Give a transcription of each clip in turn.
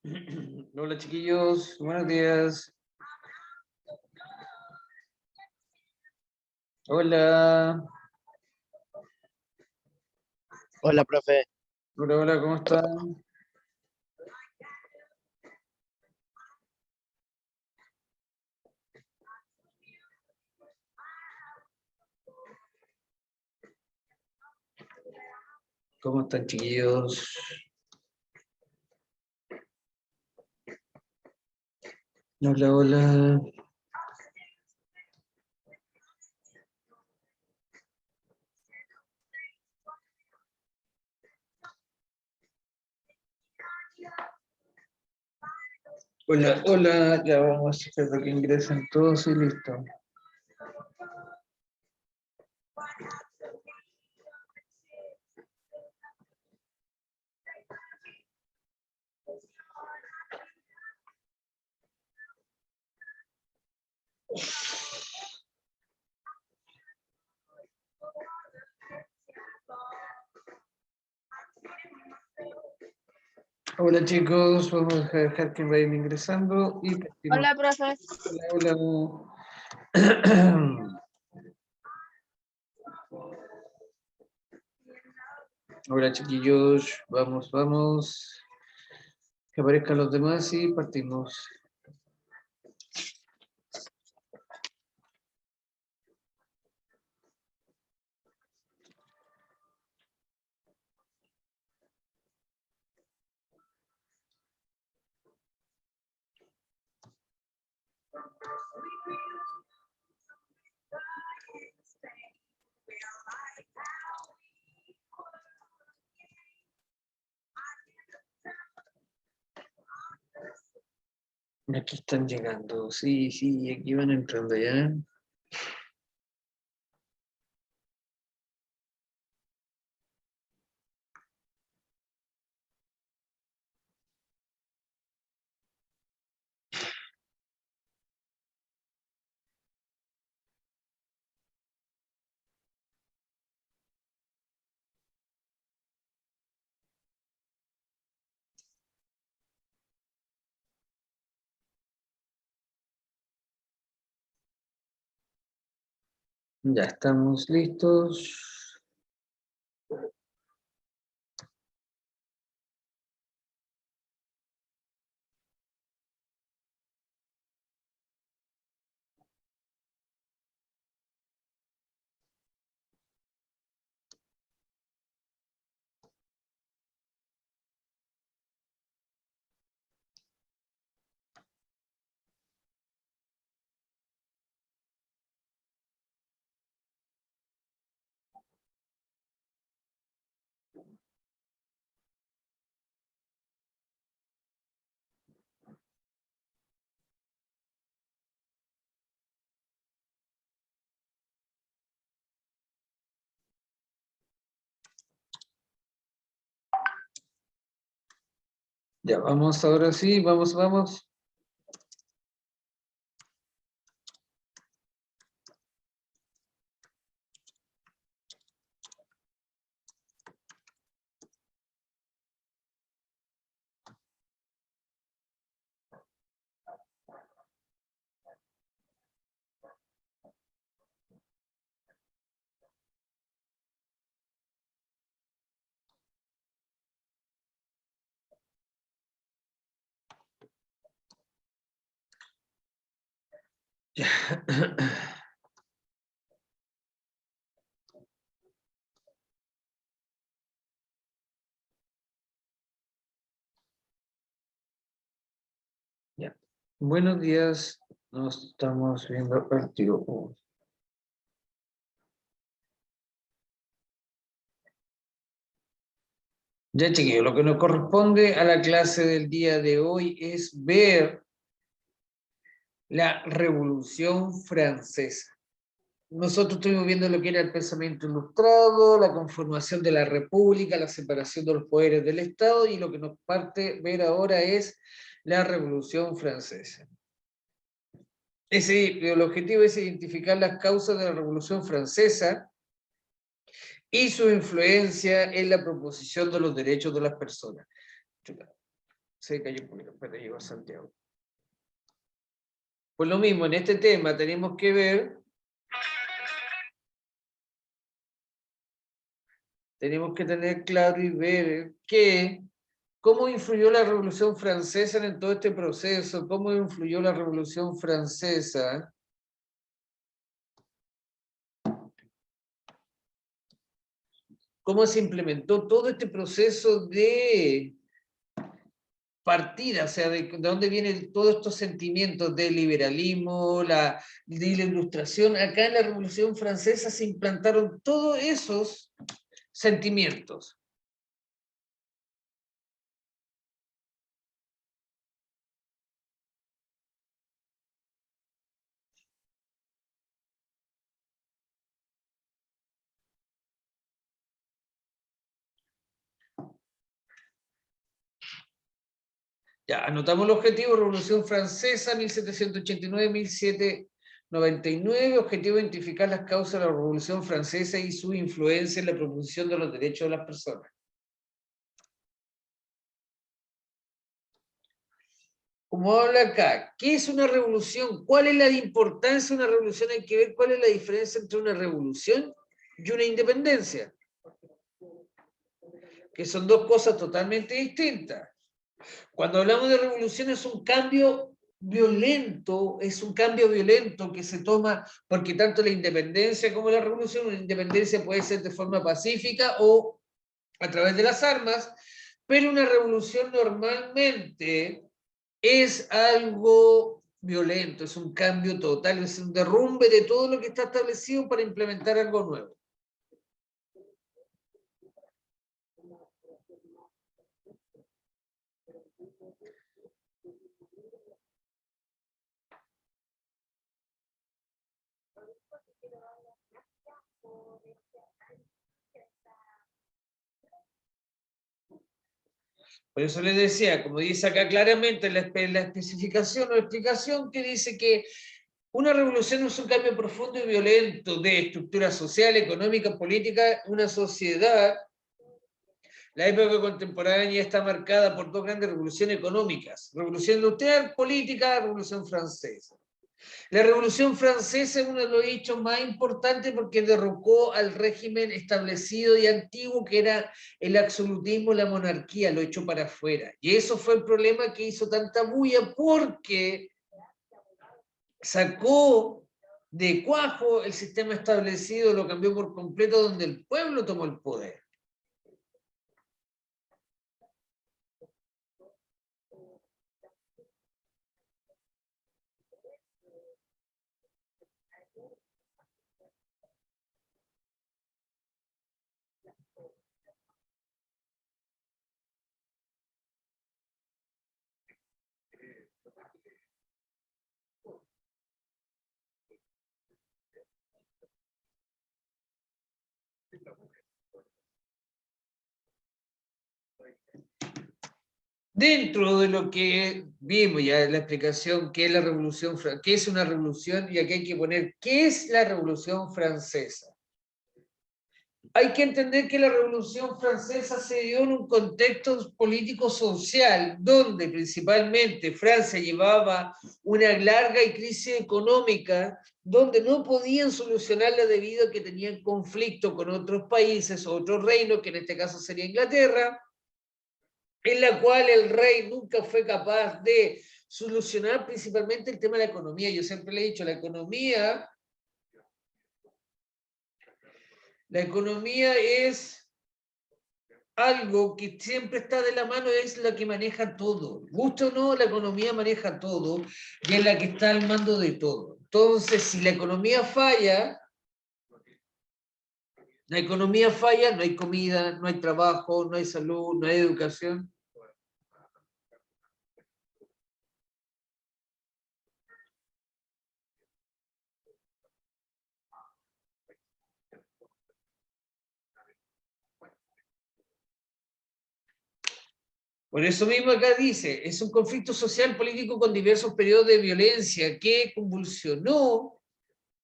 Hola chiquillos, buenos días. Hola, Hola, profe. hola, hola, ¿cómo están? ¿Cómo están chiquillos? Hola, hola. Hola, hola, ya vamos a esperar que ingresen todos y listo. Hola chicos, vamos a dejar que vayan ingresando y partimos. Hola, profe. Hola, hola. Hola chiquillos, vamos, vamos. Que aparezcan los demás y partimos. Aquí están llegando, sí, sí, aquí van entrando ya. Ya estamos listos. Ya, vamos ahora sí, vamos, vamos. Ya. Ya. Buenos días, nos estamos viendo al tiro. Ya, chiquillos, lo que nos corresponde a la clase del día de hoy es ver la Revolución Francesa. Nosotros estuvimos viendo lo que era el pensamiento ilustrado, la conformación de la República, la separación de los poderes del Estado, y lo que nos parte ver ahora es la Revolución Francesa. El objetivo es identificar las causas de la Revolución Francesa y su influencia en la proposición de los derechos de las personas. Se cayó un poquito, espera, llegó a Santiago. Pues lo mismo, en este tema tenemos que ver, tenemos que tener claro y ver cómo influyó la Revolución Francesa en todo este proceso, cómo influyó la Revolución Francesa cómo se implementó todo este proceso de partida, o sea, de dónde vienen todos estos sentimientos del liberalismo, de la ilustración. Acá en la Revolución Francesa se implantaron todos esos sentimientos. Ya, anotamos el objetivo, Revolución Francesa, 1789-1799, objetivo identificar las causas de la Revolución Francesa y su influencia en la promoción de los derechos de las personas. Como habla acá, ¿qué es una revolución? ¿Cuál es la importancia de una revolución? Hay que ver cuál es la diferencia entre una revolución y una independencia, que son dos cosas totalmente distintas. Cuando hablamos de revolución es un cambio violento que se toma, porque tanto la independencia como la revolución, una independencia puede ser de forma pacífica o a través de las armas, pero una revolución normalmente es algo violento, es un cambio total, es un derrumbe de todo lo que está establecido para implementar algo nuevo. Por eso les decía, como dice acá claramente la especificación o explicación, que dice que una revolución es un cambio profundo y violento de estructura social, económica, política, una sociedad. La época contemporánea está marcada por dos grandes revoluciones económicas, revolución industrial, política, revolución francesa. La Revolución Francesa es uno de los hechos más importantes porque derrocó al régimen establecido y antiguo que era el absolutismo, la monarquía, lo echó para afuera. Y eso fue el problema que hizo tanta bulla porque sacó de cuajo el sistema establecido, lo cambió por completo donde el pueblo tomó el poder. Dentro de lo que vimos ya la explicación, qué es la revolución, qué es una revolución, y aquí hay que poner qué es la Revolución Francesa. Hay que entender que la Revolución Francesa se dio en un contexto político-social, donde principalmente Francia llevaba una larga crisis económica, donde no podían solucionarla debido a que tenían conflicto con otros países o otros reinos, que en este caso sería Inglaterra, en la cual el rey nunca fue capaz de solucionar principalmente el tema de la economía. Yo siempre le he dicho, la economía es algo que siempre está de la mano, es la que maneja todo. Gusto o no, la economía maneja todo y es la que está al mando de todo. Entonces, si la economía falla, no hay comida, no hay trabajo, no hay salud, no hay educación. Por eso mismo acá dice, es un conflicto social político con diversos periodos de violencia que convulsionó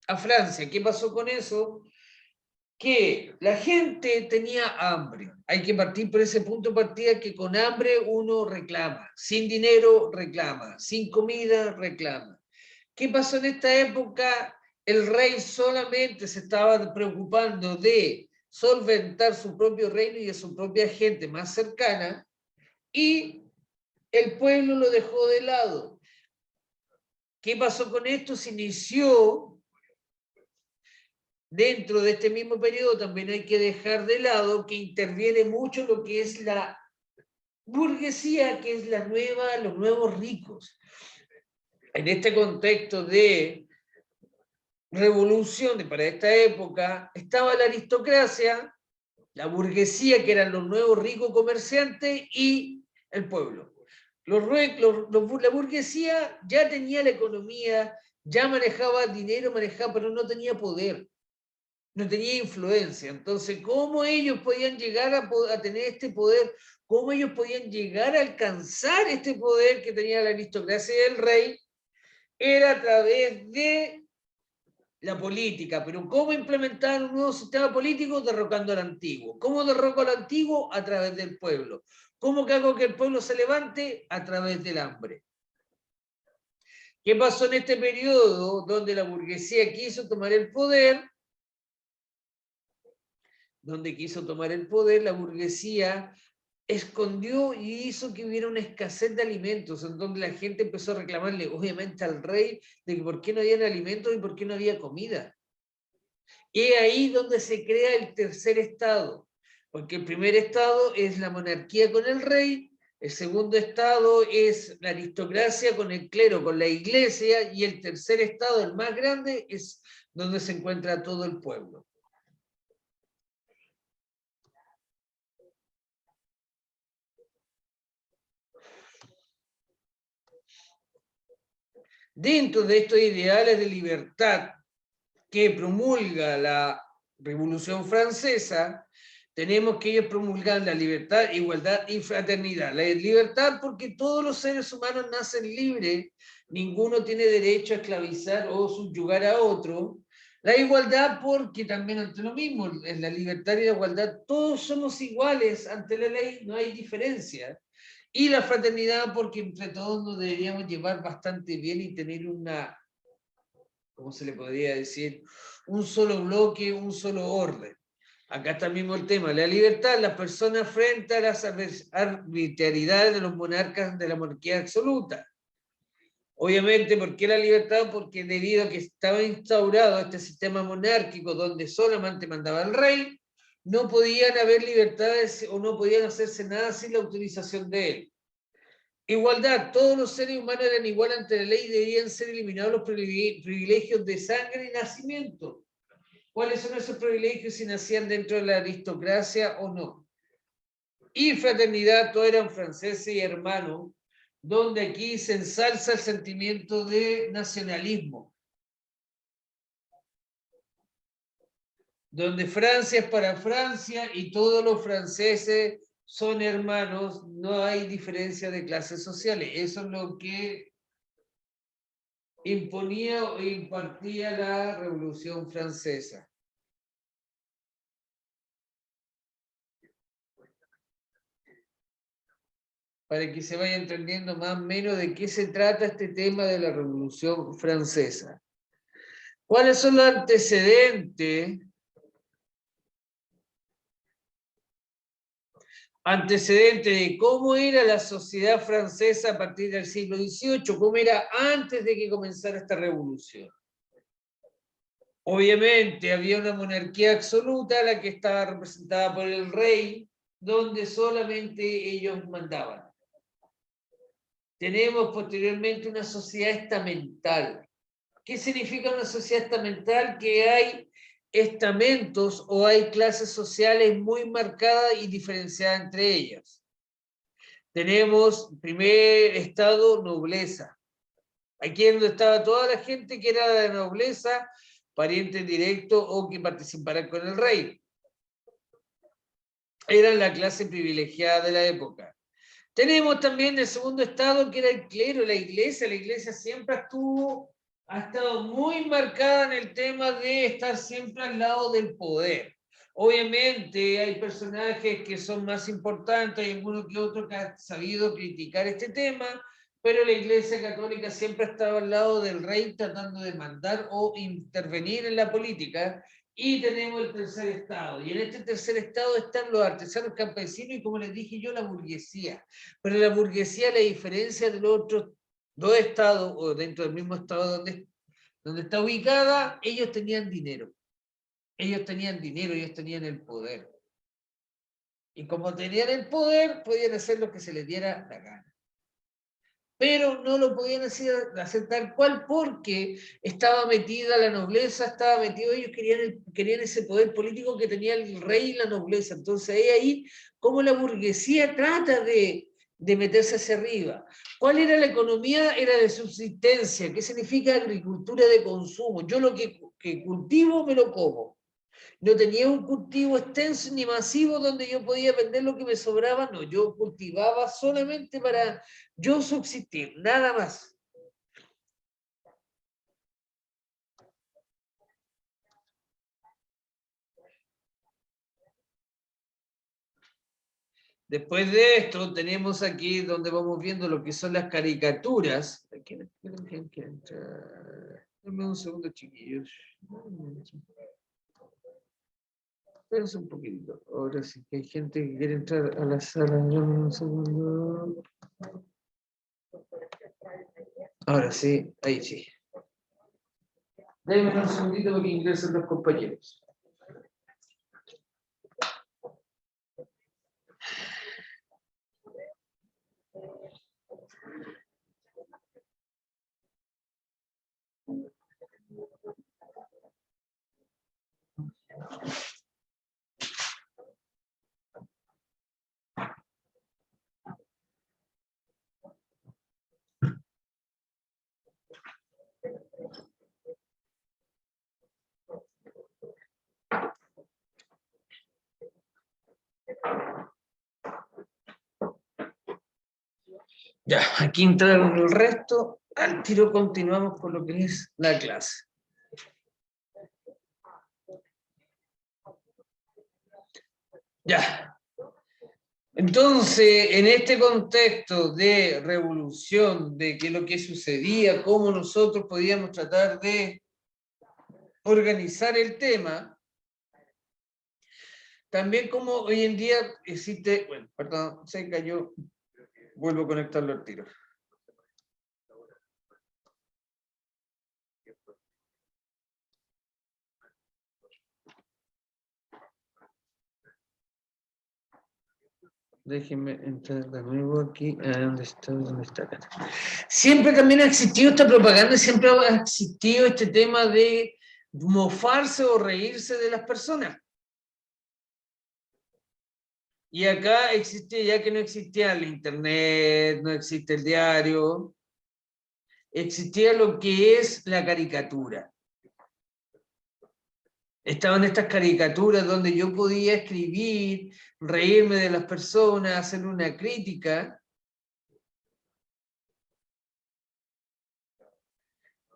a Francia. ¿Qué pasó con eso? que la gente tenía hambre. Hay que partir por ese punto de partida que con hambre uno reclama, sin dinero reclama, sin comida reclama. ¿Qué pasó en esta época? El rey solamente se estaba preocupando de solventar su propio reino y de su propia gente más cercana, y el pueblo lo dejó de lado. ¿Qué pasó con esto? Se inició, dentro de este mismo periodo, también hay que dejar de lado que interviene mucho lo que es la burguesía, que es la nueva, los nuevos ricos. En este contexto de revolución para esta época, estaba la aristocracia, la burguesía, que eran los nuevos ricos comerciantes, y el pueblo. La burguesía ya tenía la economía, ya manejaba dinero, pero no tenía poder, no tenía influencia. Entonces, ¿cómo ellos podían llegar a tener este poder? ¿Cómo ellos podían llegar a alcanzar este poder que tenía la aristocracia y el rey? Era a través de la política. Pero ¿cómo implementar un nuevo sistema político? Derrocando al antiguo. ¿Cómo derroco al antiguo? A través del pueblo. ¿Cómo que hago que el pueblo se levante? A través del hambre. ¿Qué pasó en este periodo donde la burguesía quiso tomar el poder? La burguesía escondió y hizo que hubiera una escasez de alimentos, en donde la gente empezó a reclamarle, obviamente, al rey de que por qué no había alimentos y por qué no había comida. Y es ahí donde se crea el tercer estado, porque el primer estado es la monarquía con el rey, el segundo estado es la aristocracia con el clero, con la iglesia, y el tercer estado, el más grande, es donde se encuentra todo el pueblo. Dentro de estos ideales de libertad que promulga la Revolución Francesa, tenemos que ellos promulgan la libertad, igualdad y fraternidad. La libertad porque todos los seres humanos nacen libres, ninguno tiene derecho a esclavizar o subyugar a otro. La igualdad porque también ante lo mismo, en la libertad y la igualdad, todos somos iguales ante la ley, no hay diferencia. Y la fraternidad porque entre todos nos deberíamos llevar bastante bien y tener una, ¿cómo se le podría decir? Un solo bloque, un solo orden. Acá está mismo el tema, la libertad, las personas frente a las arbitrariedades de los monarcas de la monarquía absoluta. Obviamente, ¿por qué la libertad? Porque debido a que estaba instaurado este sistema monárquico donde solamente mandaba el rey, no podían haber libertades o no podían hacerse nada sin la autorización de él. Igualdad, todos los seres humanos eran iguales ante la ley y debían ser eliminados los privilegios de sangre y nacimiento. ¿Cuáles son esos privilegios si nacían dentro de la aristocracia o no? Y fraternidad, todos eran franceses y hermanos, donde aquí se ensalza el sentimiento de nacionalismo. Donde Francia es para Francia y todos los franceses son hermanos, no hay diferencia de clases sociales. Eso es lo que imponía o impartía la Revolución Francesa. Para que se vaya entendiendo más o menos de qué se trata este tema de la Revolución Francesa. ¿Cuáles son los antecedentes? Antecedentes de cómo era la sociedad francesa a partir del siglo XVIII, cómo era antes de que comenzara esta revolución. Obviamente había una monarquía absoluta, la que estaba representada por el rey, donde solamente ellos mandaban. Tenemos posteriormente una sociedad estamental. ¿Qué significa una sociedad estamental? Que hay estamentos o hay clases sociales muy marcadas y diferenciadas entre ellas. Tenemos primer estado, nobleza. Aquí es donde estaba toda la gente que era de la nobleza, pariente directo o que participaran con el rey. Eran la clase privilegiada de la época. Tenemos también el segundo estado, que era el clero, la iglesia. La iglesia siempre ha estado muy marcada en el tema de estar siempre al lado del poder. Obviamente hay personajes que son más importantes, hay algunos que otros que han sabido criticar este tema, pero la Iglesia Católica siempre ha estado al lado del rey tratando de mandar o intervenir en la política, y tenemos el tercer estado. Y en este tercer estado están los artesanos campesinos y, como les dije yo, la burguesía. Pero la burguesía, la diferencia de los otros dos estados, o dentro del mismo estado donde está ubicada, ellos tenían dinero. Ellos tenían dinero, ellos tenían el poder. Y como tenían el poder, podían hacer lo que se les diera la gana. Pero no lo podían hacer tal cual, porque estaba metida la nobleza, estaba metido, ellos querían ese poder político que tenía el rey y la nobleza. Entonces ahí como la burguesía trata de meterse hacia arriba. ¿Cuál era la economía? Era de subsistencia. ¿Qué significa agricultura de consumo? Yo lo que cultivo me lo como. No tenía un cultivo extenso ni masivo donde yo podía vender lo que me sobraba, no, yo cultivaba solamente para yo subsistir, nada más. Después de esto, tenemos aquí donde vamos viendo lo que son las caricaturas. ¿Quién quiere entrar? Dame un segundo, chiquillos. Espérense un poquito. Ahora sí que hay gente que quiere entrar a la sala. Dame un segundo. Ahora sí, ahí sí. Déjenme un segundito para que ingresen los compañeros. Ya, aquí entraron el resto. Al tiro continuamos con lo que es la clase. Ya. Entonces, en este contexto de revolución, de qué es lo que sucedía, cómo nosotros podíamos tratar de organizar el tema, también como hoy en día existe, bueno, perdón, se cayó, vuelvo a conectarlo al tiro. Déjenme entrar de nuevo aquí. ¿Dónde está? ¿Dónde está? Acá. Siempre también ha existido esta propaganda, siempre ha existido este tema de mofarse o reírse de las personas. Y acá existe, ya que no existía el internet, no existe el diario, existía lo que es la caricatura. Estaban estas caricaturas donde yo podía escribir, reírme de las personas, hacer una crítica,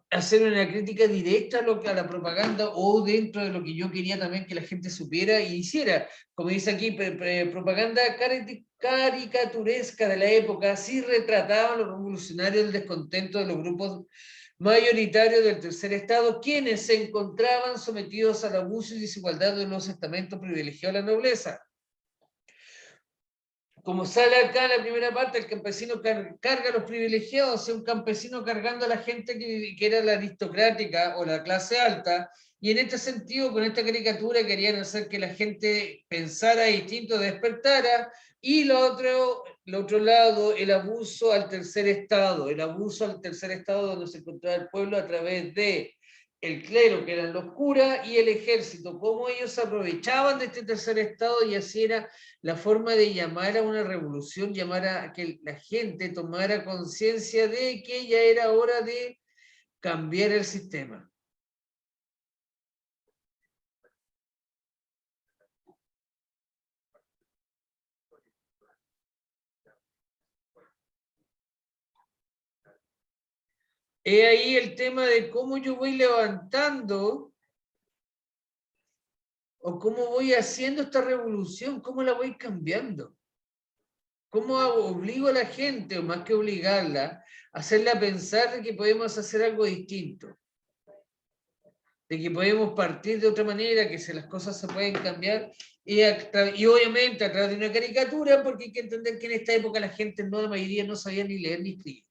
hacer una crítica directa a la propaganda, o dentro de lo que yo quería también que la gente supiera y hiciera. Como dice aquí, propaganda caricaturesca de la época, sí retrataban los revolucionarios el descontento de los grupos mayoritarios del tercer estado, quienes se encontraban sometidos al abuso y desigualdad de los estamentos privilegiados de la nobleza. Como sale acá en la primera parte, el campesino carga a los privilegiados, o sea, un campesino cargando a la gente que era la aristocrática o la clase alta, y en este sentido, con esta caricatura, querían hacer que la gente pensara distinto, despertara, y lo otro lado, el abuso al tercer estado, donde se encontraba el pueblo a través de el clero, que eran los curas, y el ejército, cómo ellos aprovechaban de este tercer estado, y así era la forma de llamar a una revolución, llamar a que la gente tomara conciencia de que ya era hora de cambiar el sistema. He ahí el tema de cómo yo voy levantando ¿O cómo voy haciendo esta revolución? ¿Cómo la voy cambiando? ¿Cómo obligo a la gente, o más que obligarla, a hacerla pensar de que podemos hacer algo distinto? De que podemos partir de otra manera, que las cosas se pueden cambiar, y obviamente a través de una caricatura, porque hay que entender que en esta época la gente, no, la mayoría no sabía ni leer ni escribir.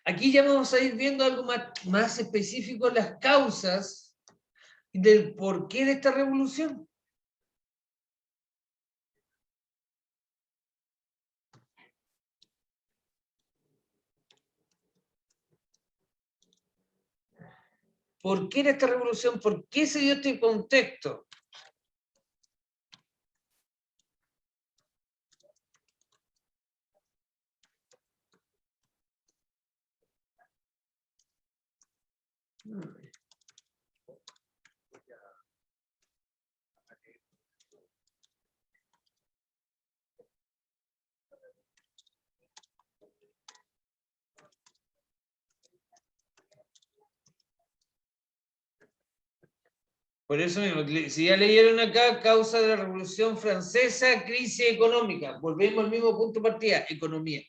Aquí ya vamos a ir viendo algo más específico, las causas del porqué de esta revolución. ¿Por qué era esta revolución? ¿Por qué se dio este contexto? Por eso mismo, si ya leyeron acá, causa de la Revolución Francesa, crisis económica. Volvemos al mismo punto de partida, economía.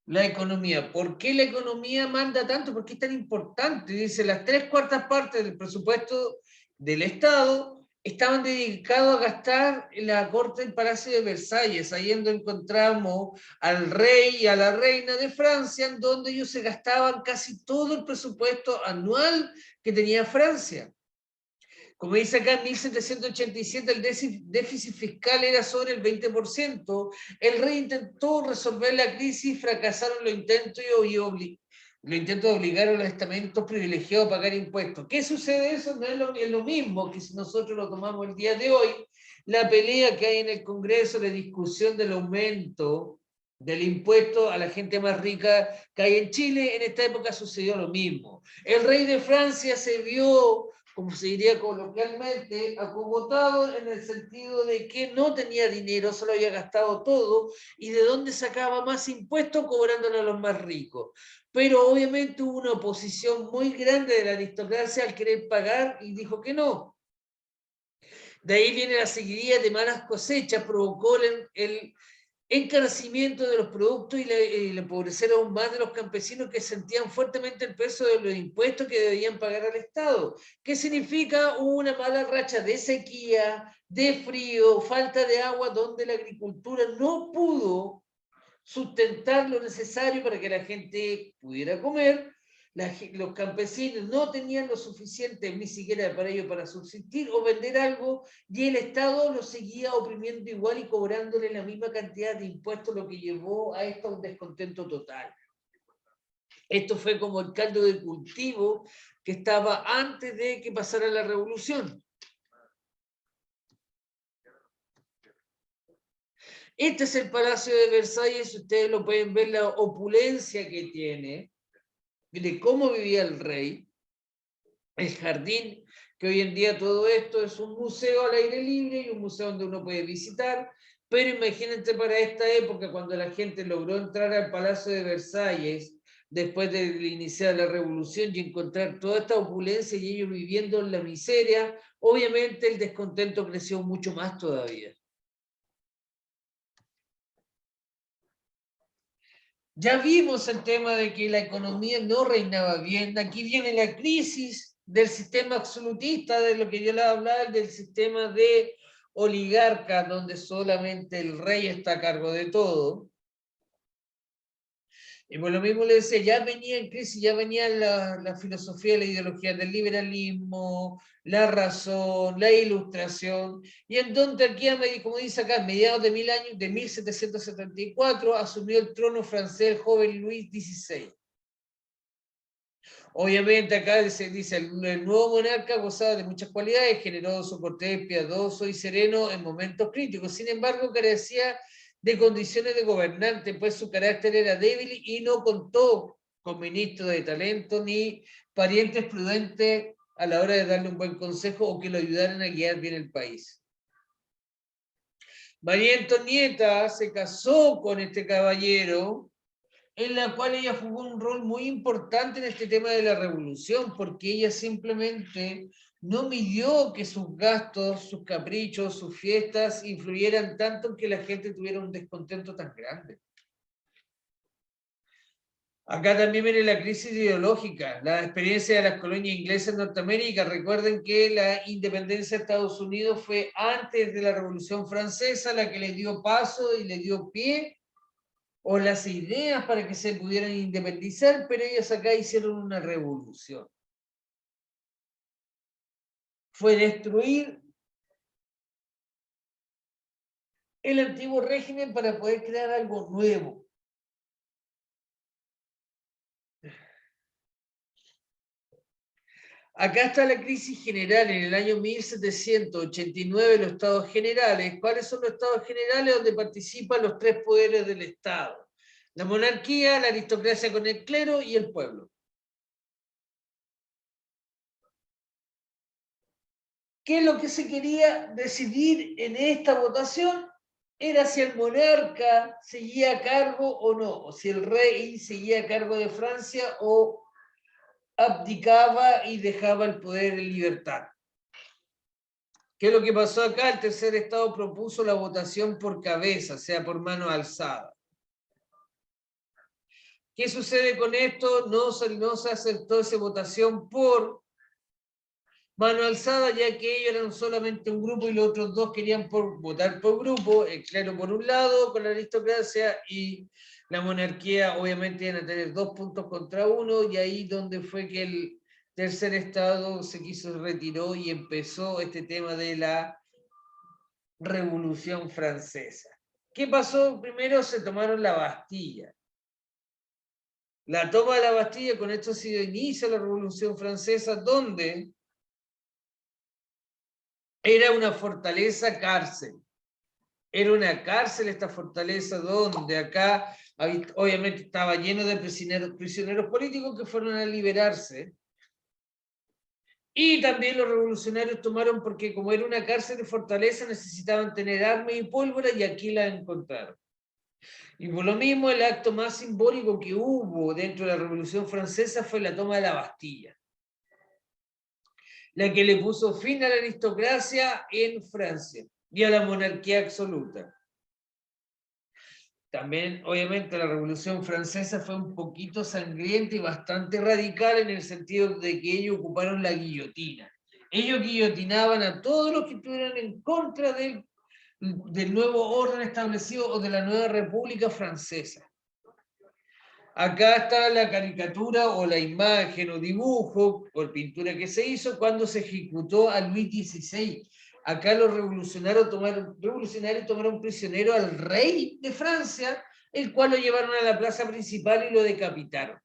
La economía. ¿Por qué la economía manda tanto? ¿Por qué es tan importante? Dice, las 3/4 del presupuesto del Estado estaban dedicados a gastar en la corte del Palacio de Versalles, ahí donde encontramos al rey y a la reina de Francia, en donde ellos se gastaban casi todo el presupuesto anual que tenía Francia. Como dice acá, en 1787 el déficit fiscal era sobre el 20%. El rey intentó resolver la crisis, fracasaron los intentos de obligar a los estamentos privilegiados a pagar impuestos. ¿Qué sucede? Eso no es lo mismo que si nosotros lo tomamos el día de hoy, la pelea que hay en el Congreso, la discusión del aumento del impuesto a la gente más rica que hay en Chile. En esta época sucedió lo mismo. El rey de Francia se vio, como se diría coloquialmente, acomodado en el sentido de que no tenía dinero, se lo había gastado todo, y de dónde sacaba más impuestos cobrándole a los más ricos. Pero obviamente hubo una oposición muy grande de la aristocracia al querer pagar y dijo que no. De ahí viene la seguidilla de malas cosechas, provocó el encarecimiento de los productos y el empobrecer aún más de los campesinos que sentían fuertemente el peso de los impuestos que debían pagar al Estado. ¿Qué significa? Una mala racha de sequía, de frío, falta de agua, donde la agricultura no pudo sustentar lo necesario para que la gente pudiera comer. Los campesinos no tenían lo suficiente ni siquiera para ello para subsistir o vender algo, y el Estado los seguía oprimiendo igual y cobrándole la misma cantidad de impuestos, lo que llevó a esto a un descontento total. Esto fue como el caldo de cultivo que estaba antes de que pasara la revolución. Este es el Palacio de Versalles, ustedes lo pueden ver, la opulencia que tiene, de cómo vivía el rey, el jardín, que hoy en día todo esto es un museo al aire libre y un museo donde uno puede visitar, pero imagínense para esta época, cuando la gente logró entrar al Palacio de Versalles, después de iniciar la revolución, y encontrar toda esta opulencia y ellos viviendo en la miseria, obviamente el descontento creció mucho más todavía. Ya vimos el tema de que la economía no reinaba bien. Aquí viene la crisis del sistema absolutista, de lo que yo le hablaba, del sistema de oligarca, donde solamente el rey está a cargo de todo. Y por lo mismo le decía, ya venía en crisis, ya venía la filosofía, la ideología del liberalismo, la razón, la ilustración, y en donde aquí, como dice acá, a mediados de 1774, asumió el trono francés el joven Luis XVI. Obviamente acá se dice, el nuevo monarca gozaba de muchas cualidades, generoso, cortés, piadoso y sereno en momentos críticos. Sin embargo, carecía de condiciones de gobernante, pues su carácter era débil y no contó con ministros de talento ni parientes prudentes a la hora de darle un buen consejo o que lo ayudaran a guiar bien el país. María Antonieta se casó con este caballero, en la cual ella jugó un rol muy importante en este tema de la revolución, porque ella simplemente no midió que sus gastos, sus caprichos, sus fiestas influyeran tanto en que la gente tuviera un descontento tan grande. Acá también viene la crisis ideológica, la experiencia de las colonias inglesas en Norteamérica. Recuerden que la independencia de Estados Unidos fue antes de la Revolución Francesa la que le dio paso y le dio pie o las ideas para que se pudieran independizar, pero ellos acá hicieron una revolución. Fue destruir el antiguo régimen para poder crear algo nuevo. Acá está la crisis general en el año 1789, los estados generales. ¿Cuáles son los estados generales? Donde participan los tres poderes del Estado: la monarquía, la aristocracia con el clero y el pueblo. ¿Qué es lo que se quería decidir en esta votación? Era si el monarca seguía a cargo o no, o si el rey seguía a cargo de Francia o abdicaba y dejaba el poder en libertad. ¿Qué es lo que pasó acá? El tercer estado propuso la votación por cabeza, o sea, por mano alzada. ¿Qué sucede con esto? No se aceptó esa votación por mano alzada, ya que ellos eran solamente un grupo y los otros dos querían votar por grupo, el clero por un lado, con la aristocracia, y la monarquía obviamente iban a tener 2 puntos contra 1, y ahí donde fue que el tercer estado se retiró y empezó este tema de la Revolución Francesa. ¿Qué pasó? Primero se tomaron la Bastilla. La toma de la Bastilla, con esto se inicia la Revolución Francesa, donde era una fortaleza cárcel. Era una cárcel esta fortaleza, donde acá obviamente estaba lleno de prisioneros políticos que fueron a liberarse. Y también los revolucionarios tomaron, porque como era una cárcel de fortaleza, necesitaban tener armas y pólvora, y aquí la encontraron. Y por lo mismo, el acto más simbólico que hubo dentro de la Revolución Francesa fue la toma de la Bastilla, la que le puso fin a la aristocracia en Francia y a la monarquía absoluta. También, obviamente, la Revolución Francesa fue un poquito sangrienta y bastante radical, en el sentido de que ellos ocuparon la guillotina. Ellos guillotinaban a todos los que estuvieran en contra del nuevo orden establecido o de la nueva República Francesa. Acá está la caricatura o la imagen o dibujo o pintura que se hizo cuando se ejecutó a Luis XVI. Acá los revolucionarios tomaron prisionero al rey de Francia, el cual lo llevaron a la plaza principal y lo decapitaron.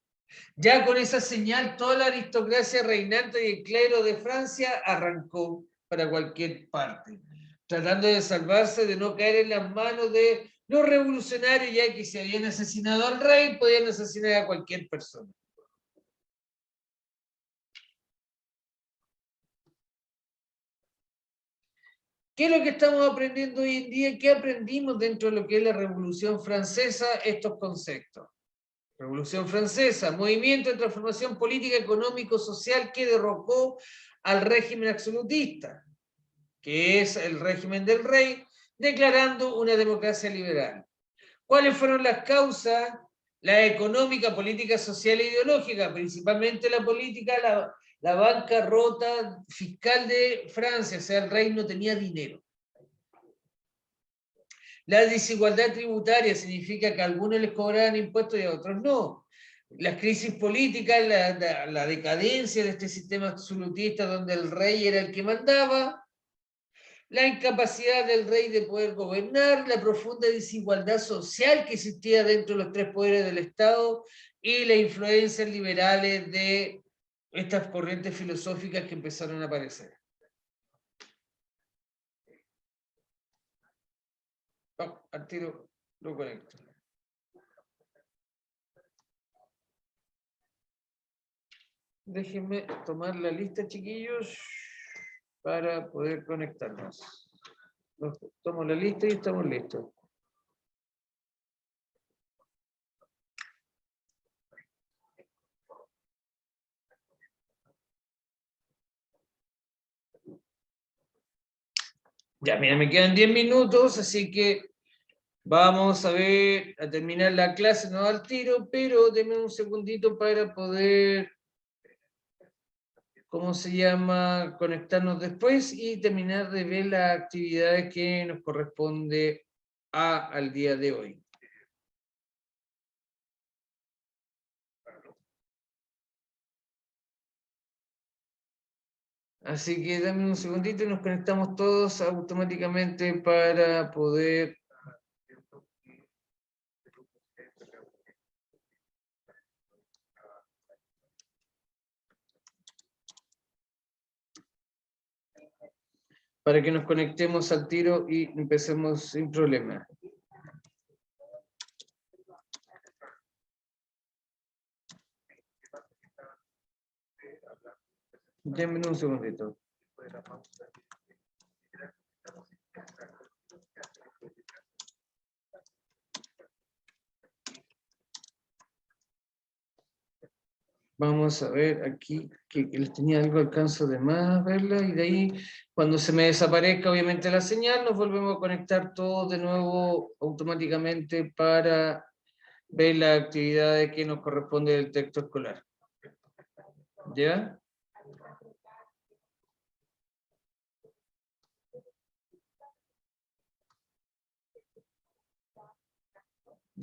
Ya con esa señal, toda la aristocracia reinante y el clero de Francia arrancó para cualquier parte, tratando de salvarse de no caer en las manos de los revolucionarios, ya que si habían asesinado al rey, podían asesinar a cualquier persona. ¿Qué es lo que estamos aprendiendo hoy en día? ¿Qué aprendimos dentro de lo que es la Revolución Francesa? Estos conceptos. Revolución Francesa, movimiento de transformación política, económico, social que derrocó al régimen absolutista, que es el régimen del rey, declarando una democracia liberal. ¿Cuáles fueron las causas? La económica, política, social e ideológica, principalmente la política, la bancarrota fiscal de Francia, o sea, el rey no tenía dinero. La desigualdad tributaria significa que a algunos les cobraban impuestos y a otros no. Las crisis políticas, la decadencia de este sistema absolutista donde el rey era el que mandaba, la incapacidad del rey de poder gobernar, la profunda desigualdad social que existía dentro de los tres poderes del Estado y las influencias liberales de estas corrientes filosóficas que empezaron a aparecer. Al tiro lo conecto. Déjenme tomar la lista, chiquillos, para poder conectarnos. Tomo la lista y estamos listos. Ya, mira, me quedan 10 minutos, así que vamos a ver, a terminar la clase, no al tiro, pero denme un segundito para poder, ¿cómo se llama?, conectarnos después y terminar de ver las actividades que nos corresponde al día de hoy. Así que dame un segundito y nos conectamos todos automáticamente para poder... para que nos conectemos al tiro y empecemos sin problema. Denme un segundito. Vamos a ver aquí, que les tenía algo alcanzo de más verla, y de ahí, cuando se me desaparezca obviamente la señal, nos volvemos a conectar todos de nuevo automáticamente para ver las actividades que nos corresponde del texto escolar. ¿Ya?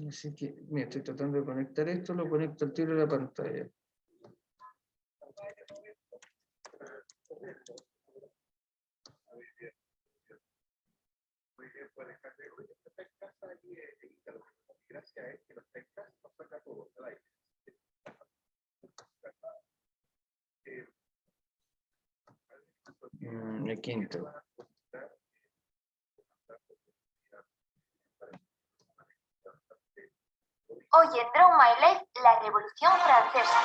Así que, mira, estoy tratando de conectar esto, lo conecto al tiro de la pantalla. El quinto. Hoy en Draw My Life, la Revolución Francesa.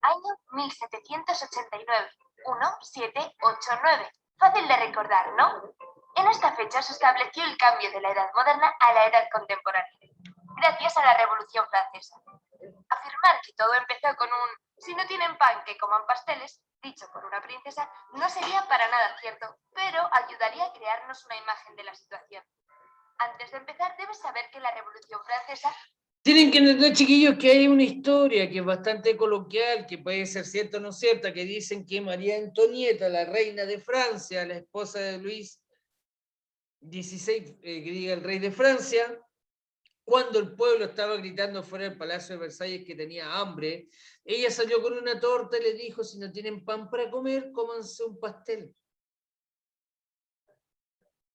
Año 1789, 1789. Fácil de recordar, ¿no? En esta fecha se estableció el cambio de la Edad Moderna a la Edad Contemporánea, gracias a la Revolución Francesa. Afirmar que todo empezó con un "si no tienen pan, que coman pasteles", dicho por una princesa, no sería para nada cierto, pero ayudaría a crearnos una imagen de la situación. Antes de empezar, debes saber que la Revolución Francesa... Tienen que entender, chiquillos, que hay una historia que es bastante coloquial, que puede ser cierta o no cierta, que dicen que María Antonieta, la reina de Francia, la esposa de Luis XVI, que diga el rey de Francia, cuando el pueblo estaba gritando fuera del Palacio de Versalles que tenía hambre, ella salió con una torta y le dijo: si no tienen pan para comer, cómanse un pastel.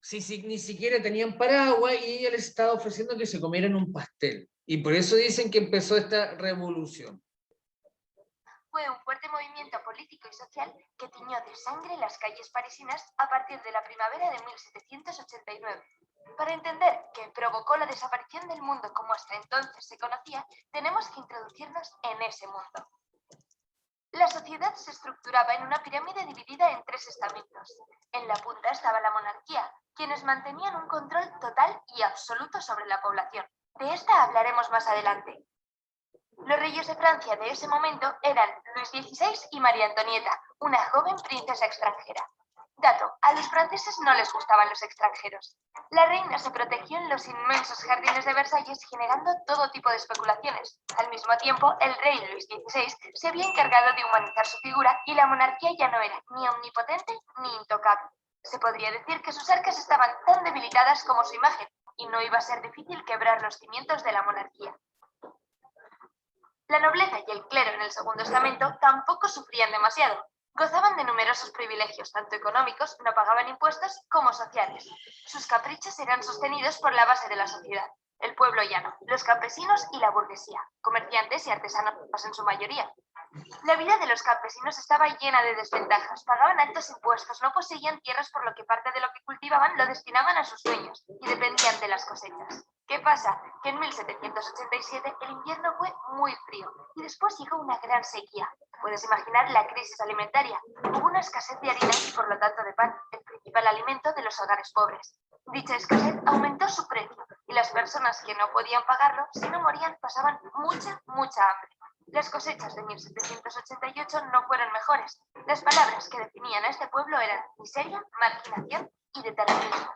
Si ni siquiera tenían paraguas, y ella les estaba ofreciendo que se comieran un pastel. Y por eso dicen que empezó esta revolución. Fue un fuerte movimiento político y social que tiñó de sangre las calles parisinas a partir de la primavera de 1789. Para entender qué provocó la desaparición del mundo como hasta entonces se conocía, tenemos que introducirnos en ese mundo. La sociedad se estructuraba en una pirámide dividida en 3 estamentos. En la punta estaba la monarquía, quienes mantenían un control total y absoluto sobre la población. De esta hablaremos más adelante. Los reyes de Francia de ese momento eran Luis XVI y María Antonieta, una joven princesa extranjera. Dato, a los franceses no les gustaban los extranjeros. La reina se protegió en los inmensos jardines de Versalles, generando todo tipo de especulaciones. Al mismo tiempo, el rey Luis XVI se había encargado de humanizar su figura y la monarquía ya no era ni omnipotente ni intocable. Se podría decir que sus arcas estaban tan debilitadas como su imagen, y no iba a ser difícil quebrar los cimientos de la monarquía. La nobleza y el clero en el segundo estamento tampoco sufrían demasiado. Gozaban de numerosos privilegios, tanto económicos, no pagaban impuestos, como sociales. Sus caprichos eran sostenidos por la base de la sociedad, el pueblo llano, los campesinos y la burguesía, comerciantes y artesanos en su mayoría. La vida de los campesinos estaba llena de desventajas, pagaban altos impuestos, no poseían tierras, por lo que parte de lo que cultivaban lo destinaban a sus sueños y dependían de las cosechas. ¿Qué pasa? Que en 1787 el invierno fue muy frío y después llegó una gran sequía. Puedes imaginar la crisis alimentaria. Hubo una escasez de harina y por lo tanto de pan, el principal alimento de los hogares pobres. Dicha escasez aumentó su precio y las personas que no podían pagarlo, si no morían, pasaban mucha hambre. Las cosechas de 1788 no fueron mejores. Las palabras que definían a este pueblo eran miseria, marginación y determinismo.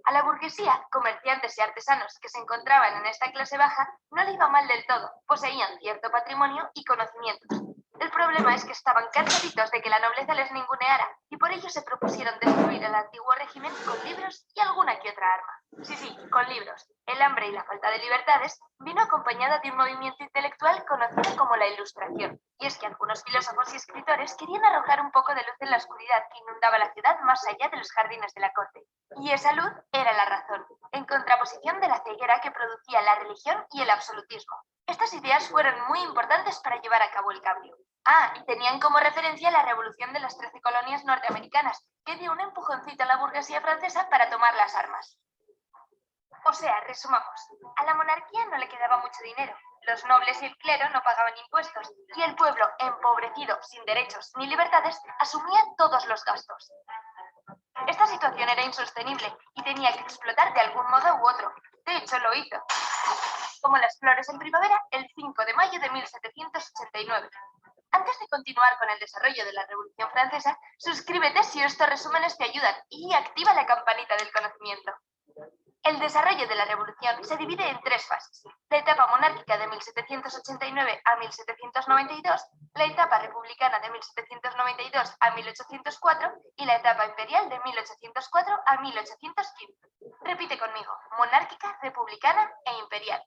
A la burguesía, comerciantes y artesanos que se encontraban en esta clase baja, no le iba mal del todo, poseían cierto patrimonio y conocimientos. El problema es que estaban cansaditos de que la nobleza les ninguneara y por ello se propusieron destruir el antiguo régimen con libros y alguna que otra arma. Sí, con libros. El hambre y la falta de libertades vino acompañada de un movimiento intelectual conocido como la Ilustración. Y es que algunos filósofos y escritores querían arrojar un poco de luz en la oscuridad que inundaba la ciudad más allá de los jardines de la corte. Y esa luz era la razón, en contraposición de la ceguera que producía la religión y el absolutismo. Estas ideas fueron muy importantes para llevar a cabo el cambio. Y tenían como referencia la revolución de las 13 colonias norteamericanas, que dio un empujoncito a la burguesía francesa para tomar las armas. O sea, resumamos, a la monarquía no le quedaba mucho dinero, los nobles y el clero no pagaban impuestos, y el pueblo, empobrecido, sin derechos ni libertades, asumía todos los gastos. Esta situación era insostenible y tenía que explotar de algún modo u otro. De hecho, lo hizo. Como las flores en primavera, el 5 de mayo de 1789. Antes de continuar con el desarrollo de la Revolución Francesa, suscríbete si estos resúmenes te ayudan y activa la campanita del conocimiento. El desarrollo de la Revolución se divide en 3 fases. La etapa monárquica de 1789 a 1792, la etapa republicana de 1792 a 1804 y la etapa imperial de 1804 a 1815. Repite conmigo, monárquica, republicana e imperial.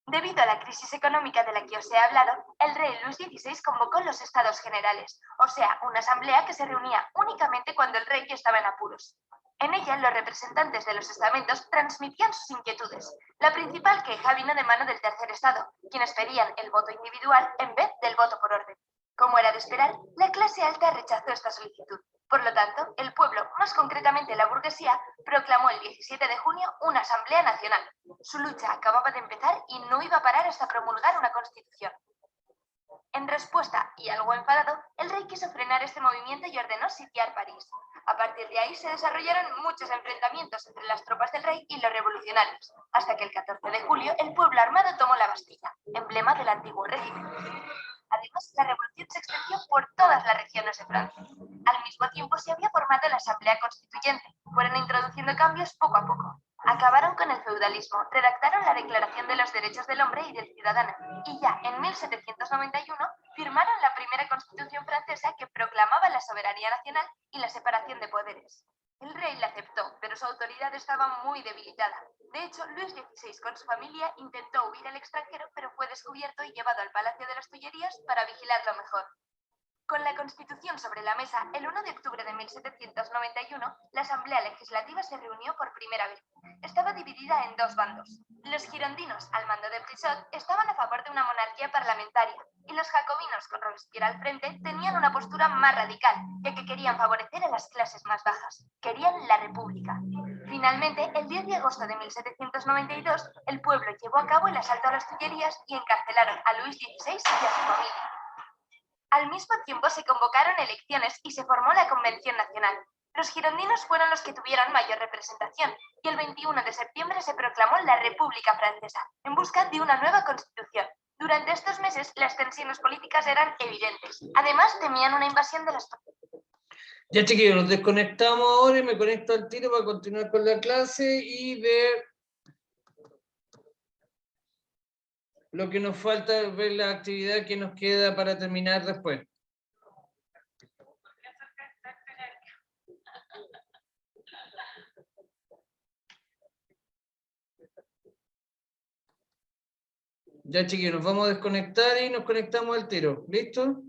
Debido a la crisis económica de la que os he hablado, el rey Luis XVI convocó los Estados Generales, o sea, una asamblea que se reunía únicamente cuando el rey estaba en apuros. En ella, los representantes de los estamentos transmitían sus inquietudes. La principal queja vino de mano del tercer estado, quienes pedían el voto individual en vez del voto por orden. Como era de esperar, la clase alta rechazó esta solicitud. Por lo tanto, el pueblo, más concretamente la burguesía, proclamó el 17 de junio una Asamblea Nacional. Su lucha acababa de empezar y no iba a parar hasta promulgar una constitución. En respuesta, y algo enfadado, el rey quiso frenar este movimiento y ordenó sitiar París. A partir de ahí se desarrollaron muchos enfrentamientos entre las tropas del rey y los revolucionarios, hasta que el 14 de julio el pueblo armado tomó la Bastilla, emblema del antiguo régimen. Además, la revolución se extendió por todas las regiones de Francia. Al mismo tiempo se había formado la Asamblea Constituyente. Fueron introduciendo cambios poco a poco. Acabaron con el feudalismo, redactaron la Declaración de los Derechos del Hombre y del Ciudadano, y ya en 1791 firmaron la primera Constitución francesa que proclamaba la soberanía nacional y la separación de poderes. El rey la aceptó, pero su autoridad estaba muy debilitada. De hecho, Luis XVI con su familia intentó huir al extranjero, pero fue descubierto y llevado al Palacio de las Tullerías para vigilarlo mejor. Con la Constitución sobre la mesa, el 1 de octubre de 1791, la Asamblea Legislativa se reunió por primera vez. Estaba dividida en 2 bandos. Los girondinos, al mando de Brissot, estaban a favor de una monarquía parlamentaria, y los jacobinos, con Robespierre al frente, tenían una postura más radical, ya que querían favorecer a las clases más bajas. Querían la república. Finalmente, el 10 de agosto de 1792, el pueblo llevó a cabo el asalto a las Tullerías y encarcelaron a Luis XVI y a su familia. Al mismo tiempo se convocaron elecciones y se formó la Convención Nacional. Los girondinos fueron los que tuvieron mayor representación y el 21 de septiembre se proclamó la República Francesa, en busca de una nueva constitución. Durante estos meses las tensiones políticas eran evidentes. Además, temían una invasión de las... Ya chiquillos, nos desconectamos ahora y me conecto al tiro para continuar con la clase y ver lo que nos falta, ver la actividad que nos queda para terminar después. Ya chiquillos, nos vamos a desconectar y nos conectamos al tiro. ¿Listo?